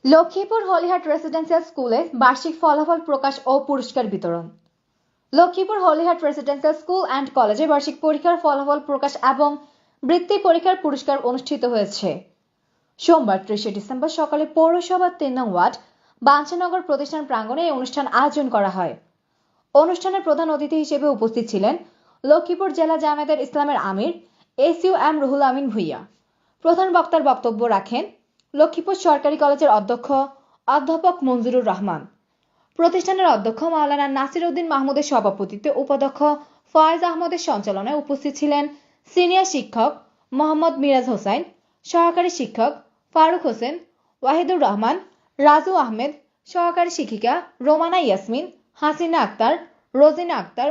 Lakshmipur হলিহাট residential স্কুলে বার্ষিক ফলাফল প্রকাশ ও পুরস্কার বিতরণ। লক্ষ্মীপুর হলিহাট রেসিডেন্সিয়াল স্কুল অ্যান্ড কলেজে বার্ষিক পরীক্ষার ফলাফল প্রকাশ এবং বৃত্তি পরীক্ষার পুরস্কার অনুষ্ঠিত হয়েছে। সোমবার 30 ডিসেম্বর সকালে পৌরসভা 3 নং ওয়ার্ড বাঞ্ছানগর প্রতিষ্ঠান প্রাঙ্গণে এই অনুষ্ঠান আয়োজন করা হয়। অনুষ্ঠানের প্রধান অতিথি হিসেবে উপস্থিত ছিলেন লক্ষ্মীপুর জেলা জামায়াতে ইসলামের আমির SUM রুহুল আমিন ভুইয়া। প্রধান বক্তার বক্তব্য রাখেন লক্ষ্মীপুর সরকারি কলেজের অধ্যক্ষ অধ্যাপক মঞ্জুরুর রহমান। প্রতিষ্ঠানের অধ্যক্ষ মাওলানা নাসির উদ্দিন মাহমুদের সভাপতিত্বে উপাধ্যক্ষ ফয়েজ আহমদের সঞ্চালনায় উপস্থিত ছিলেন সিনিয়র শিক্ষক মোহাম্মদ মিরাজ হোসেন, সহকারী শিক্ষক ফারুক হোসেন, ওয়াহিদুর রহমান, রাজু আহমেদ, সহকারী শিক্ষিকা রোমানা ইয়াসমিন, হাসিনা আক্তার, রোজিনা আক্তার,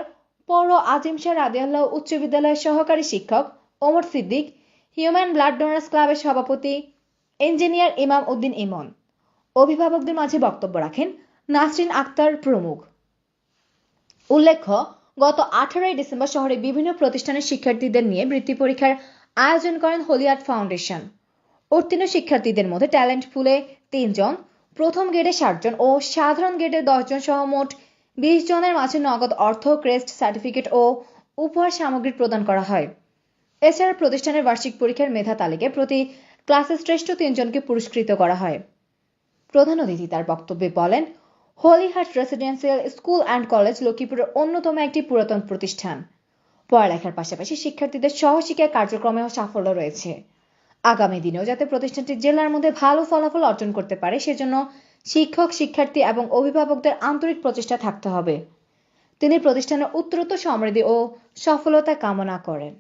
পৌর আজিম শাহ রাদিয়াল্লাহু উচ্চ বিদ্যালয়ের সহকারী শিক্ষক Omar Siddique, human blood donors ক্লাবের সভাপতি ইঞ্জিনিয়ার ইমাম উদ্দিন ইমন। অভিভাবকদের মাঝে বক্তব্য রাখেন নাসরিন আক্তার প্রমুখ। উল্লেখ্য, গত 18 ডিসেম্বর শহরে বিভিন্ন প্রতিষ্ঠানের শিক্ষার্থীদের নিয়ে বৃত্তি পরীক্ষার আয়োজন করেন হলিহাট ফাউন্ডেশন। উত্তীর্ণ শিক্ষার্থীদের মধ্যে ট্যালেন্ট পুলে 3 জন, প্রথম গ্রেডে 60 জন ও সাধারণ গ্রেডে 10 জন সহ মোট 20 জনের মাঝে নগদ অর্থ, ক্রেস্ট, সার্টিফিকেট ও উপহার সামগ্রী প্রদান করা হয়। এছাড়া প্রতিষ্ঠানের বার্ষিক পরীক্ষার মেধা তালিকায় প্রতি ক্লাসে শ্রেষ্ঠ 3 জনকে পুরস্কৃত করা হয়। প্রধান অতিথি তার বক্তব্যে বলেন, হলিহাট রেসিডেন্সিয়াল স্কুল অ্যান্ড কলেজ লক্ষ্মীপুরের অন্যতম একটি পুরাতন প্রতিষ্ঠান। পড়ালেখার পাশাপাশি শিক্ষার্থীদের সহশিক্ষা কার্যক্রমেও সাফল্য রয়েছে। আগামী দিনেও যাতে প্রতিষ্ঠানটি জেলার মধ্যে ভালো ফলাফল অর্জন করতে পারে সেজন্য শিক্ষক, শিক্ষার্থী এবং অভিভাবকদের আন্তরিক প্রচেষ্টা থাকতে হবে। তিনি প্রতিষ্ঠানের উত্তরোত্তর সমৃদ্ধি ও সফলতা কামনা করেন।